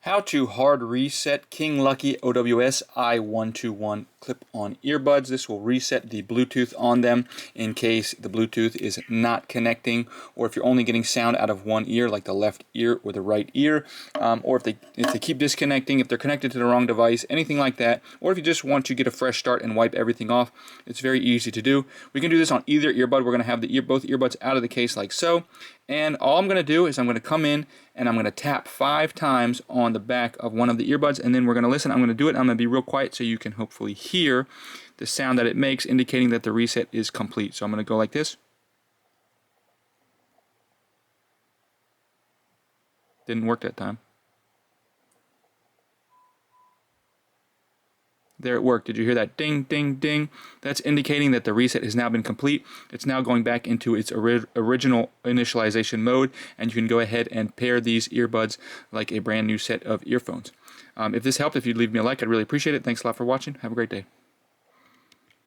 How to hard reset King Lucky OWS i121 clip-on earbuds. This will reset the Bluetooth on them in case the Bluetooth is not connecting, or if you're only getting sound out of one ear, like the left ear or the right ear, or if they keep disconnecting, if they're connected to the wrong device, anything like that, or if you just want to get a fresh start and wipe everything off. It's very easy to do. We can do this on either earbud. We're going to have both earbuds out of the case like so, and all I'm going to do is I'm going to come in and I'm going to tap 5 times on the back of one of the earbuds, and then we're going to listen. I'm going to do it. I'm going to be real quiet so you can hopefully hear the sound that it makes, indicating that the reset is complete. So I'm going to go like this. Didn't work that time. There it worked. Did you hear that ding, ding, ding? That's indicating that the reset has now been complete. It's now going back into its original initialization mode, and you can go ahead and pair these earbuds like a brand new set of earphones. If this helped, if you'd leave me a like, I'd really appreciate it. Thanks a lot for watching. Have a great day.